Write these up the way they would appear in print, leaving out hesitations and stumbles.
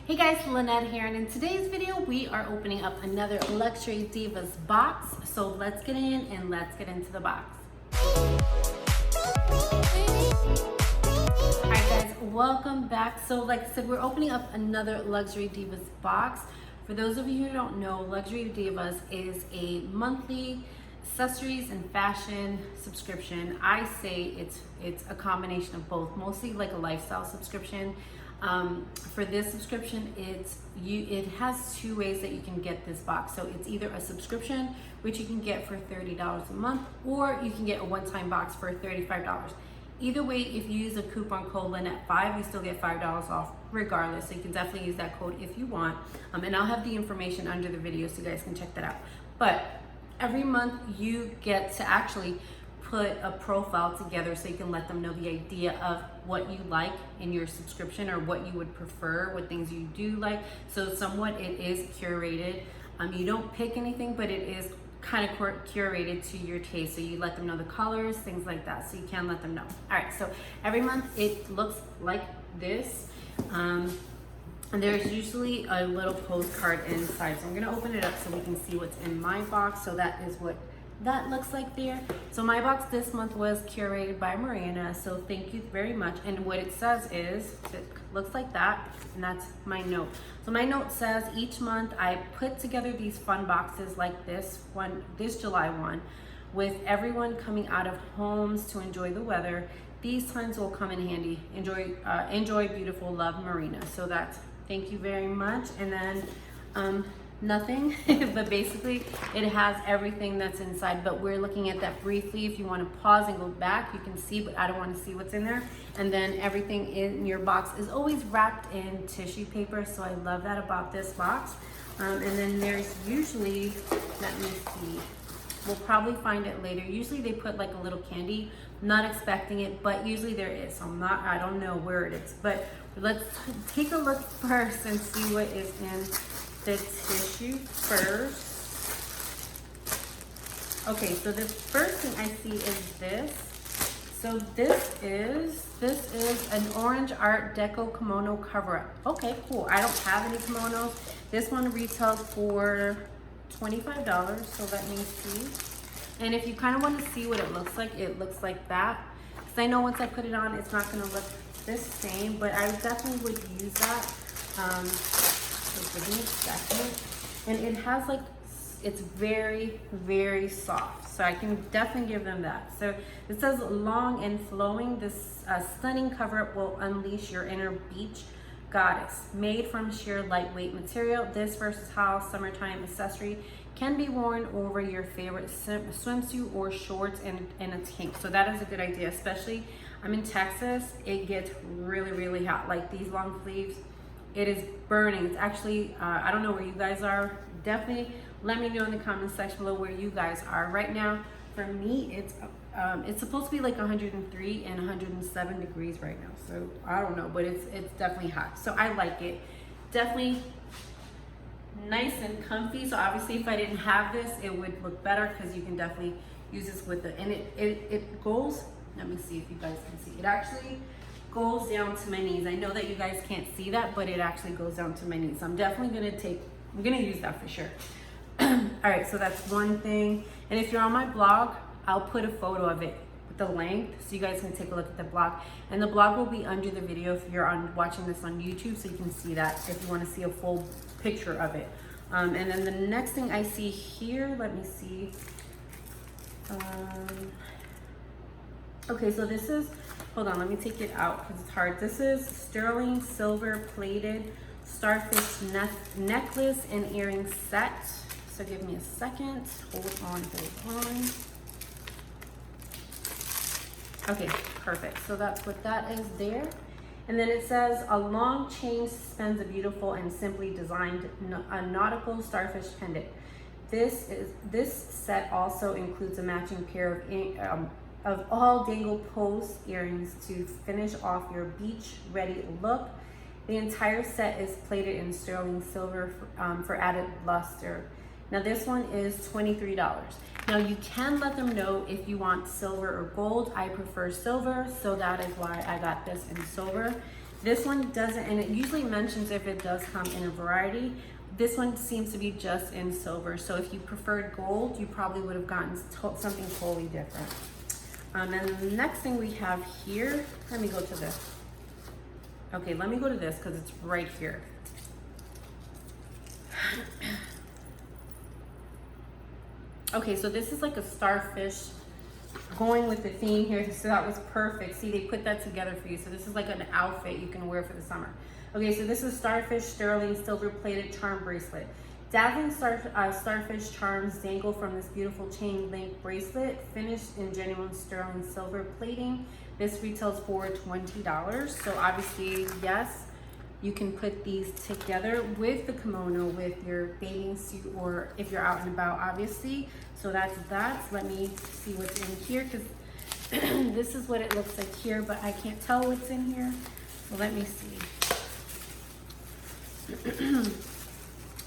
Hey guys, Lynette here, and in today's video we are opening up another Luxury Divas box. So let's get in and let's get into the box. Alright guys, welcome back. So like I said, we're opening up another Luxury Divas box. For those of you who don't know, Luxury Divas is a monthly accessories and fashion subscription. I say it's a combination of both, mostly like a lifestyle subscription. For this subscription, it has two ways that you can get this box. So it's either a subscription, which you can get for $30 a month, or you can get a one-time box for $35. Either way, if you use a coupon code Lynette5, you still get $5 off regardless. So you can definitely use that code if you want. And I'll have the information under the video so you guys can check that out. But every month you get to actually put a profile together so you can let them know the idea of what you like in your subscription or what you would prefer, what things you do like. So somewhat it is curated. You don't pick anything, but it is kind of curated to your taste. So you let them know the colors, things like that. So you can let them know. All right, so every month it looks like this. And there's usually a little postcard inside. So I'm gonna open it up so we can see what's in my box. So that is what that looks like there. So my box this month was curated by Marina, so thank you very much. And what it says is, it looks like that, and that's my note. So my note says, each month I put together these fun boxes like this one, this July one, with everyone coming out of homes to enjoy the weather. These times will come in handy. Enjoy beautiful, love, Marina. So that's, thank you very much. And then nothing, but basically it has everything that's inside, but we're looking at that briefly. If you want to pause and go back, you can see, but I don't want to see what's in there. And then everything in your box is always wrapped in tissue paper, so I love that about this box. And then there's usually, let me see, we'll probably find it later. Usually they put like a little candy, not expecting it, but usually there is. So I don't know where it is, but let's take a look first and see what is in the tissue first. Okay, so the first thing I see is this. So this is an orange art deco kimono cover-up. Okay, cool. I don't have any kimonos. This one retails for $25, so let me see. And if you kind of want to see what it looks like that. Because I know once I put it on, it's not going to look this same, but I definitely would use that. So give me a second. And it has like, it's very, very soft. So I can definitely give them that. So it says long and flowing. This stunning cover-up will unleash your inner beach goddess. Made from sheer lightweight material, this versatile summertime accessory can be worn over your favorite swimsuit or shorts and a tank. So that is a good idea, especially I'm in Texas. It gets really, really hot. Like these long sleeves, it is burning. It's actually, I don't know where you guys are. Definitely let me know in the comment section below where you guys are. Right now, for me, it's supposed to be like 103 and 107 degrees right now. So I don't know, but it's definitely hot. So I like it. Definitely nice and comfy. So obviously if I didn't have this, it would look better because you can definitely use this with it. And it goes, let me see if you guys can see. It actually goes down to my knees. I know that you guys can't see that, but it actually goes down to my knees. So I'm definitely I'm gonna use that for sure. All right, so that's one thing. And if you're on my blog, I'll put a photo of it with the length so you guys can take a look at the blog. And the blog will be under the video if you're watching this on YouTube, so you can see that if you want to see a full picture of it. And then the next thing I see here, let me see. Okay, so this is, hold on, let me take it out because it's hard. This is sterling silver plated starfish necklace and earring set. So give me a second. Hold on. Okay, perfect. So that's what that is there. And then it says, a long chain suspends a beautiful and simply designed nautical starfish pendant. This set also includes a matching pair of all dangle pose earrings to finish off your beach ready look. The entire set is plated in sterling silver for added luster. Now this one is $23. Now you can let them know if you want silver or gold. I prefer silver, so that is why I got this in silver. This one doesn't, and it usually mentions if it does come in a variety. This one seems to be just in silver. So if you preferred gold, you probably would have gotten something totally different. And the next thing we have here, let me go to this. Okay, let me go to this because it's right here. Okay, so this is like a starfish going with the theme here. So that was perfect. See, they put that together for you. So this is like an outfit you can wear for the summer. Okay, so this is Starfish Sterling Silver Plated Charm Bracelet. Dazzling starfish charms dangle from this beautiful chain link bracelet, finished in genuine sterling silver plating. This retails for $20. So obviously, yes, you can put these together with the kimono, with your bathing suit, or if you're out and about, obviously. So that's that. Let me see what's in here, because this is what it looks like here, but I can't tell what's in here. So let me see.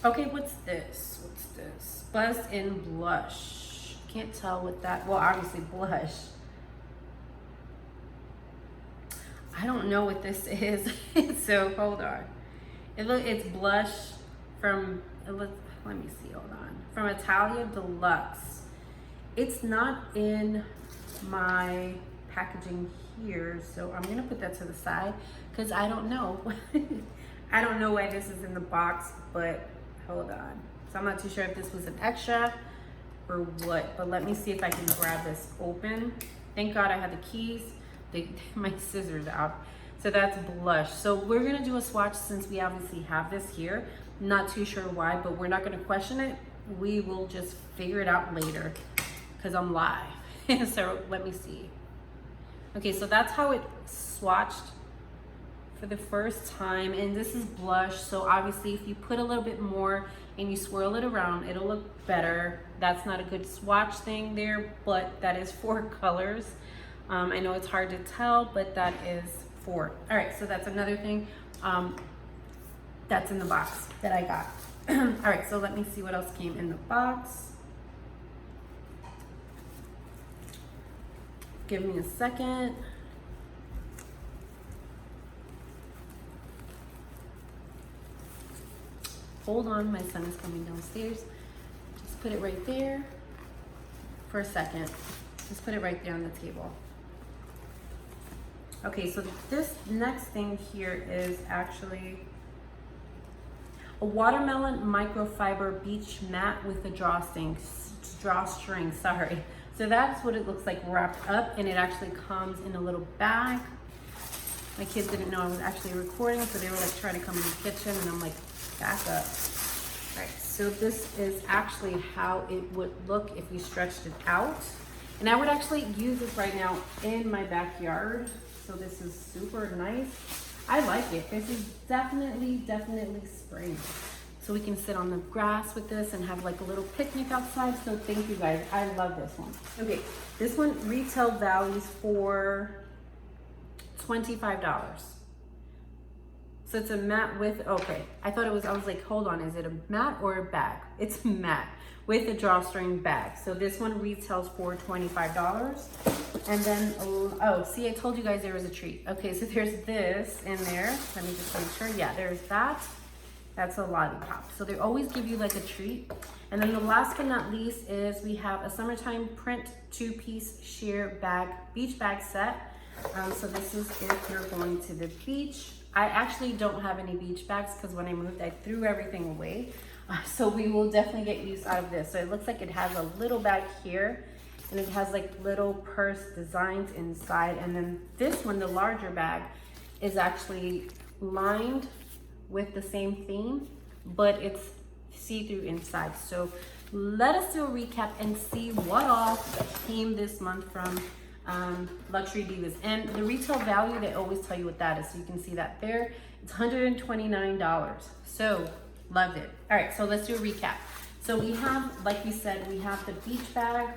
Okay, what's this? What's this? Buzz in Blush. Can't tell what that, well, obviously blush. I don't know what this is. So hold on. It's blush from, let me see, hold on. From Italia Deluxe. It's not in my packaging here, so I'm gonna put that to the side because I don't know. I don't know why this is in the box, but hold on. So I'm not too sure if this was an extra or what, but let me see if I can grab this open. Thank God I had the keys. My scissors out. So that's blush. So we're gonna do a swatch since we obviously have this here. Not too sure why, but we're not gonna question it. We will just figure it out later because I'm live. So let me see. Okay, so that's how it swatched for the first time, and this is blush. So obviously if you put a little bit more and you swirl it around, it'll look better. That's not a good swatch thing there, but that is 4 colors. I know it's hard to tell, but that is 4. All right, so that's another thing that's in the box that I got. All right, so let me see what else came in the box. Give me a second. Hold on, my son is coming downstairs. Just put it right there for a second. Just put it right there on the table. Okay, so this next thing here is actually a watermelon microfiber beach mat with a drawstring, sorry. So that's what it looks like wrapped up, and it actually comes in a little bag. My kids didn't know I was actually recording, so they were like trying to come in the kitchen, and I'm like, back up. All right, so this is actually how it would look if you stretched it out. And I would actually use this right now in my backyard. So this is super nice. I like it. This is definitely spring. So we can sit on the grass with this and have like a little picnic outside. So thank you guys. I love this one. Okay, this one retail values for $25. So it's a mat with, okay, I was like, hold on, is it a mat or a bag? It's a mat with a drawstring bag. So this one retails for $25. And then, oh, see, I told you guys there was a treat. Okay, so there's this in there. Let me just make sure. Yeah, there's that. That's a lollipop. So they always give you like a treat. And then the last but not least is we have a summertime print 2-piece sheer bag, beach bag set. So this is if you're going to the beach. I actually don't have any beach bags because when I moved, I threw everything away. So we will definitely get use out of this. So it looks like it has a little bag here, and it has like little purse designs inside. And then this one, the larger bag, is actually lined with the same theme, but it's see-through inside. So let us do a recap and see what all came this month from Luxury Divas. And the retail value, they always tell you what that is. So you can see that there. It's $129. So loved it. All right, so let's do a recap. So we have, like we said, we have the beach bag.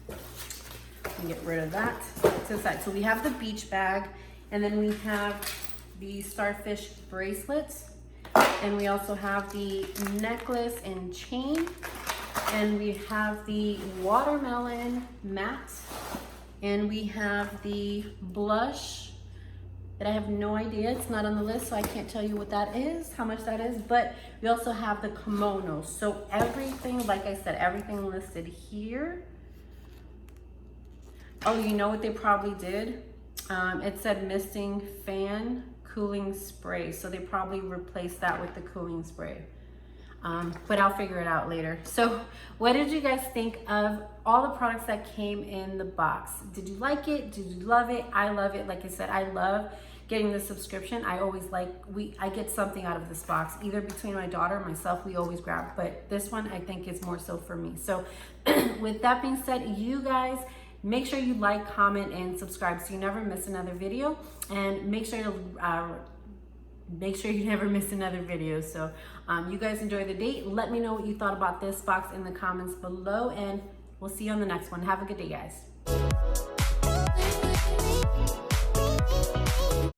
Let me get rid of that to the side. So we have the beach bag, and then we have the Starfish bracelets, and we also have the necklace and chain, and we have the watermelon mat, and we have the blush that I have no idea. It's not on the list, so I can't tell you what that is, how much that is. But we also have the kimonos. So everything, like I said, everything listed here. Oh, you know what they probably did? It said missing fan cooling spray. So they probably replaced that with the cooling spray. But I'll figure it out later. So what did you guys think of all the products that came in the box? Did you like it? Did you love it? I love it. Like I said, I love getting the subscription. I always I get something out of this box, either between my daughter and myself, we always grab, but this one I think is more so for me. So with that being said, you guys, make sure you like, comment, and subscribe so you never miss another video, and make sure you never miss another video. So you guys enjoy the day. Let me know what you thought about this box in the comments below, and we'll see you on the next one. Have a good day, guys.